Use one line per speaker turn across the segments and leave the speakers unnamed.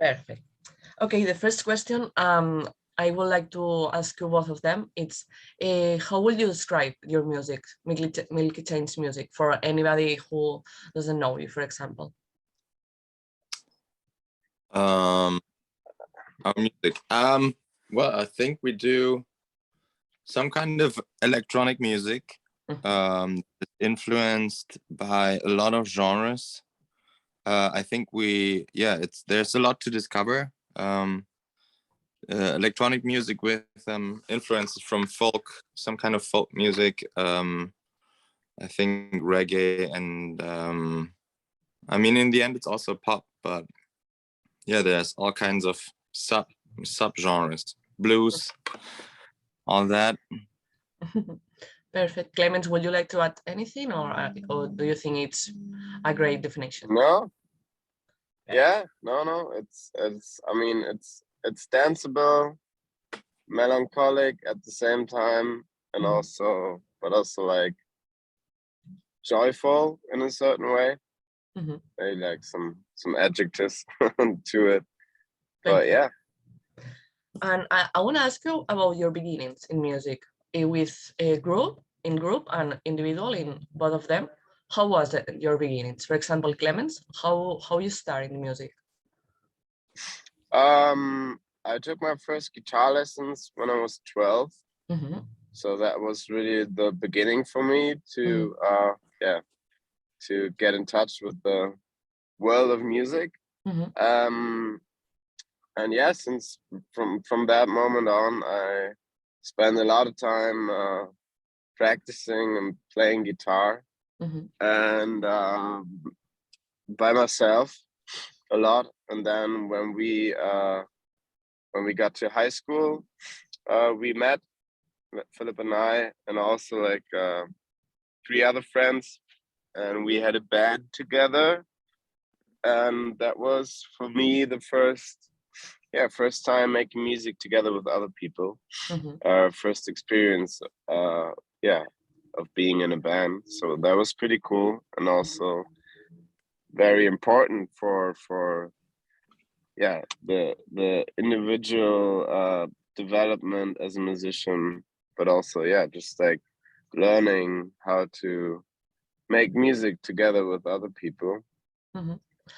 Perfect. Okay, the first question I would like to ask you both of them. It's how would you describe your music, Milky Chance music, for anybody who doesn't know you, for example?
Our music. Well, I think we do some kind of electronic music, influenced by a lot of genres. I think there's a lot to discover. Electronic music with influences from folk, some kind of folk music. I think reggae, and I mean, in the end, it's also pop. But yeah, there's all kinds of sub genres, blues, all that.
Perfect. Clemens, would you like to add anything, or do you think it's a great definition?
No. Yeah. No. It's. I mean, it's danceable, melancholic at the same time, and also like joyful in a certain way. Maybe like some adjectives to it. But yeah.
And I want to ask you about your beginnings in music, with a group and individual in both of them. How was it, your beginnings? For example, Clemens, how you started in music?
I took my first guitar lessons when I was 12. So that was really the beginning for me to to get in touch with the world of music. And yeah, since from that moment on, I spent a lot of time practicing and playing guitar, and by myself a lot. And then when we got to high school, we met Philipp and I, and also like 3 other friends, and we had a band together. And that was for me the first time making music together with other people. First experience of being in a band. So that was pretty cool, and also very important for the individual development as a musician, but also just like learning how to make music together with other people.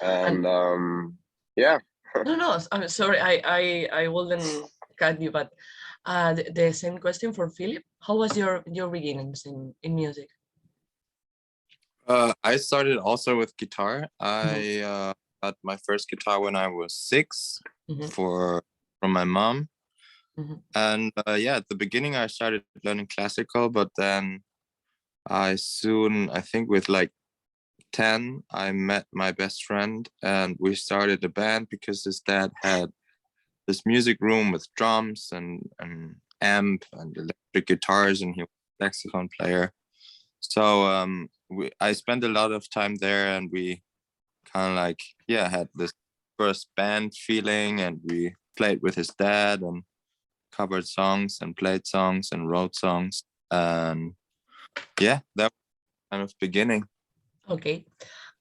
And
No, I'm sorry, I wouldn't cut you, but the same question for Philipp. How was your beginnings in music?
I started also with guitar. I got my first guitar when I was 6 from my mom. And at the beginning I started learning classical, but then I think with like 10, I met my best friend, and we started a band because his dad had this music room with drums and amp and electric guitars, and he was a saxophone player. So I spent a lot of time there, and we kind of like had this first band feeling, and we played with his dad and covered songs and played songs and wrote songs, and that was kind of beginning. Okay.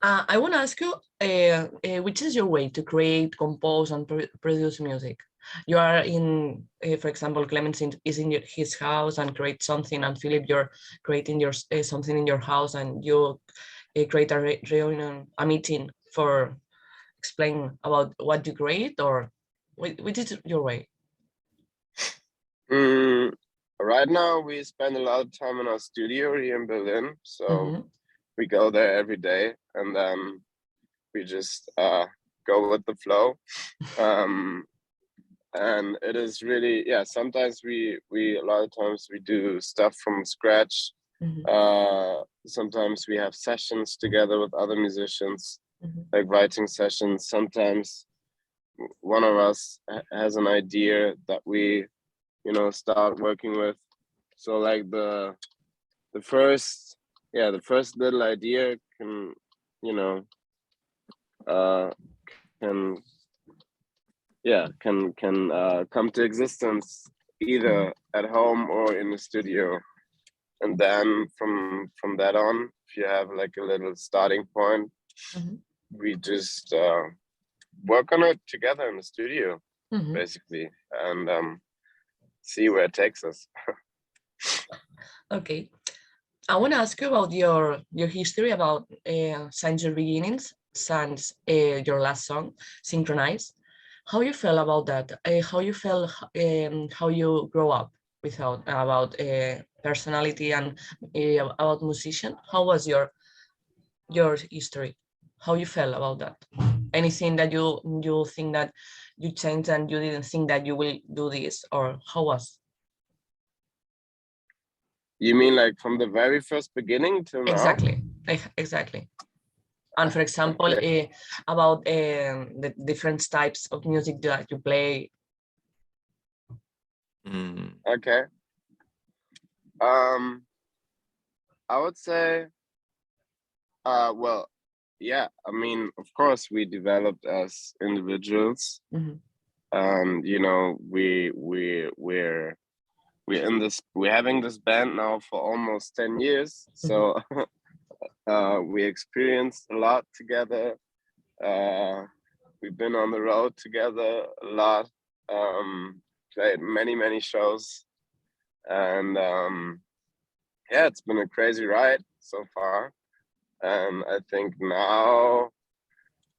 I want to ask you, which is your way to create, compose, and produce music? You are in, for example, Clemens is in his house and creates something, and Philipp, you're creating something in your house, and you create a reunion, a meeting for explain about what you create, or which is your way?
Right now, we spend a lot of time in our studio here in Berlin, so we go there every day, and then we just go with the flow. And it is really, sometimes we a lot of times we do stuff from scratch. Sometimes we have sessions together with other musicians, like writing sessions. Sometimes one of us has an idea that we, start working with. So like the first little idea can, can come to existence either at home or in the studio. And then from that on, if you have like a little starting point, we just work on it together in the studio, basically, and see where it takes us.
Okay, I want to ask you about your history, about since your beginnings, since your last song, Synchronize. How you feel about that? How you feel? How you grow up without about personality and about musician? How was your history? How you felt about that? Anything that you think that you changed and you didn't think that you will do this, or how was?
You mean like from the very first beginning till now?
Exactly, exactly. And for example,
okay.
About the different types of music that you play.
Okay. I would say, well, yeah, I mean, of course we developed as individuals, and you know, we're having this band now for almost 10 years, so we experienced a lot together. We've been on the road together a lot, played many shows, and yeah, it's been a crazy ride so far. And I think now,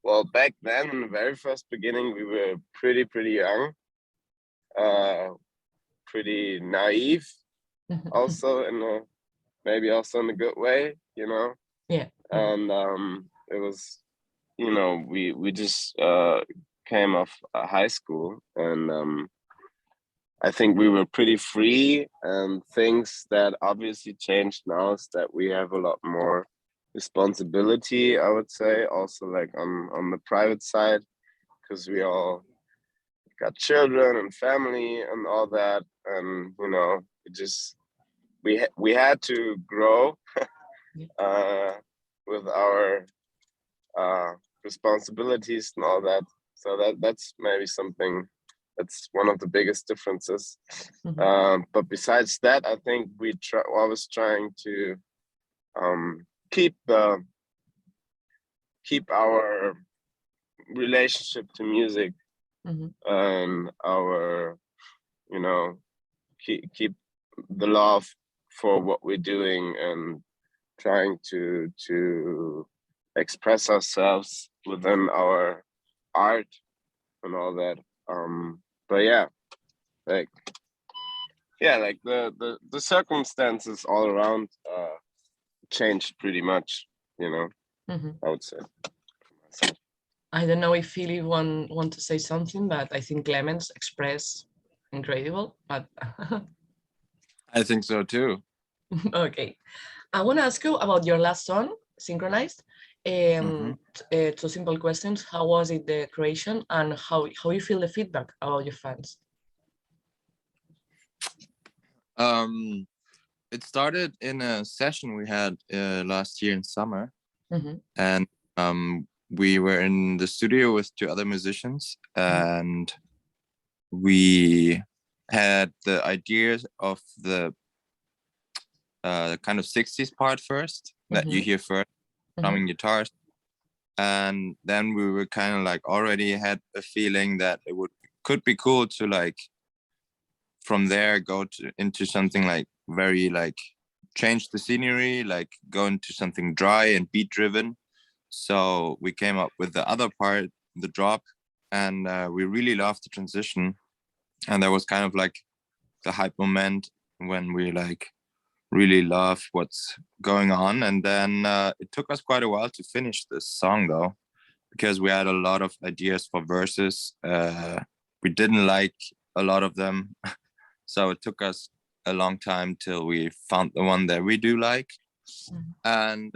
well, back then in the very first beginning, we were pretty young, pretty naive, also maybe also in a good way, you know.
Yeah.
And it was, you know, we just came off high school, and I think we were pretty free. And things that obviously changed now is that we have a lot more responsibility, I would say, also like on the private side, because we all got children and family and all that, and you know, we had to grow with our responsibilities and all that. So that's maybe something that's one of the biggest differences. But besides that, I think I was trying to keep our relationship to music and our, you know, keep the love for what we're doing and trying to express ourselves within our art and all that. But yeah, like the circumstances all around changed pretty much, you know. I would say.
I don't know if Philipp want to say something, but I think Clemens expressed incredible. But
I think so too.
Okay, I want to ask you about your last song, Synchronized. Two simple questions: how was it, the creation, and how you feel the feedback about your fans?
It started in a session we had last year in summer, and we were in the studio with two other musicians, and we had the ideas of the kind of 60s part first that you hear first, drumming guitars, and then we were kind of like already had a feeling that it could be cool to like from there go into something like very like change the scenery, like go into something dry and beat driven. So we came up with the other part, the drop, and we really loved the transition. And there was kind of like the hype moment when we like really love what's going on. And then it took us quite a while to finish this song though, because we had a lot of ideas for verses. We didn't like a lot of them. So it took us a long time till we found the one that we do like. And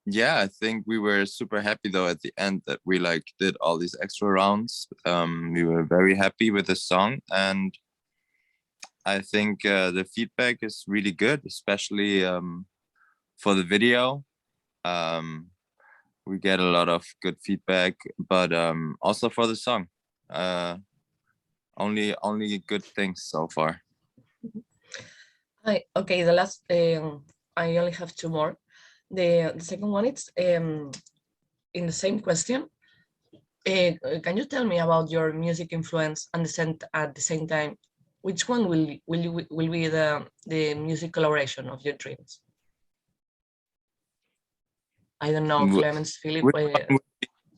yeah, I think we were super happy though at the end that we like did all these extra rounds. We were very happy with the song, and I think the feedback is really good, especially for the video. We get a lot of good feedback, but also for the song. Only good things so far.
Okay, the last I only have two more. The second one is in the same question. can you tell me about your music influence and at the same time, which one will be the music collaboration of your dreams? I don't know, Clemens, Philipp.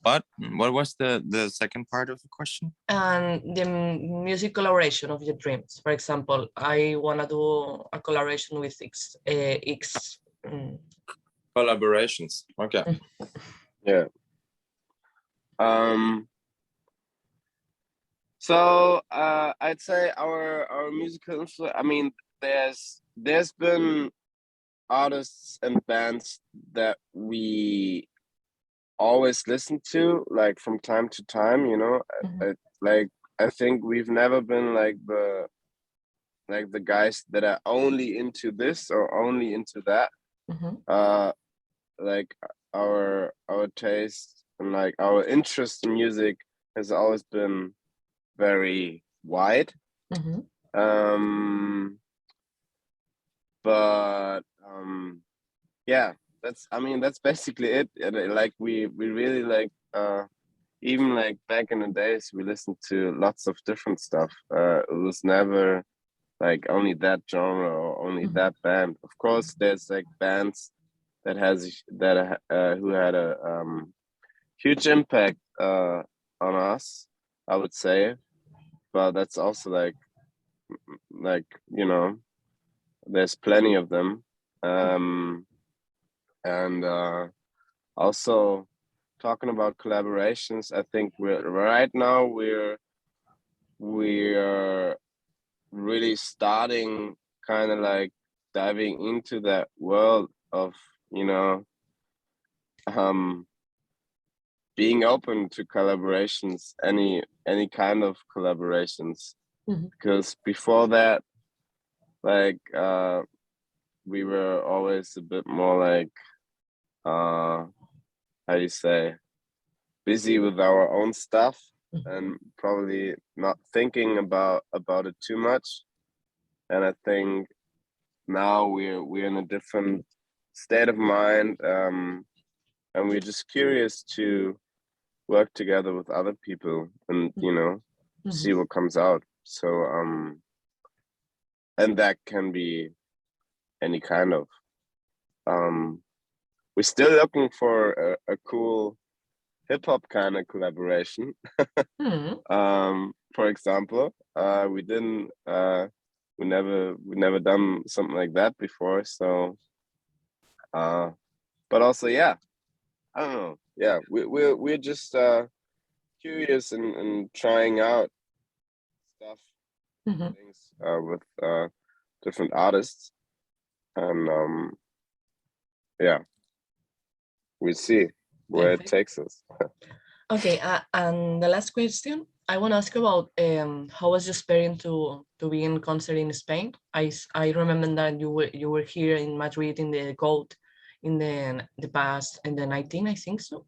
What was the second part of the question?
And the music collaboration of your dreams. For example, I want to do a collaboration with X.
Collaborations. Okay.
Yeah. So I'd say our musical influence. I mean, there's been artists and bands that we always listen to, like from time to time. You know, I think we've never been like the guys that are only into this or only into that. Like our taste and like our interest in music has always been very wide. But yeah, that's basically it. Like we really like even like back in the days we listened to lots of different stuff. It was never like only that genre or only that band. Of course there's like bands that who had a huge impact on us, I would say, but that's also like you know, there's plenty of them. And also talking about collaborations, I think we're really starting kind of like diving into that world of, you know, being open to collaborations, any kind of collaborations. Because before that, like we were always a bit more like how do you say, busy with our own stuff and probably not thinking about it too much. And I think now we're in a different state of mind, and we're just curious to work together with other people and, you know, see what comes out. So and that can be any kind of we're still looking for a cool hip-hop kind of collaboration. For example, we never done something like that before, so but also, yeah, I don't know, yeah, we're just curious and trying out stuff, things with different artists, and yeah, we'll see where it takes us.
Okay, and the last question I want to ask about how was your experience to be in concert in Spain? I remember that you were here in Madrid in the GOAT in the past, in the 19, I think so,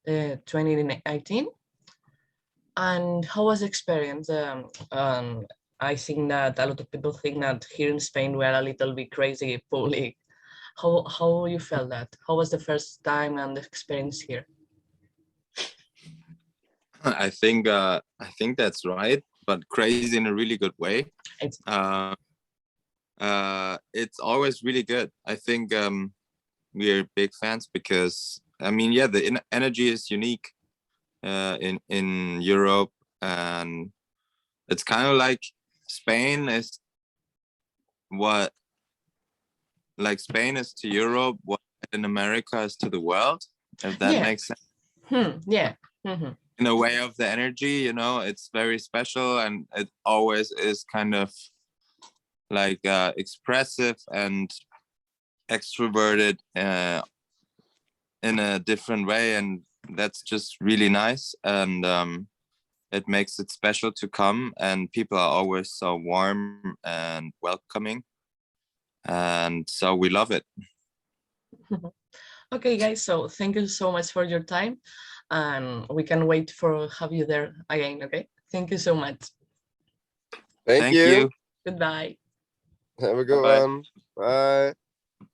2019. And how was the experience? I think that a lot of people think that here in Spain we are a little bit crazy public. How you felt that? How was the first time and the experience here?
I think that's right, but crazy in a really good way. It's always really good. I think we're big fans because, I mean, yeah, the energy is unique in Europe, and it's kind of like Spain is Spain is to Europe what in America is to the world, if that makes sense.
Yeah.
In a way of the energy, you know, it's very special, and it always is kind of like expressive and extroverted in a different way, and that's just really nice, and it makes it special to come, and people are always so warm and welcoming, and so we love it.
Okay, guys, so thank you so much for your time, and we can wait for have you there again. Okay, thank you so much.
Thank you.
Goodbye.
Have a good one. Bye.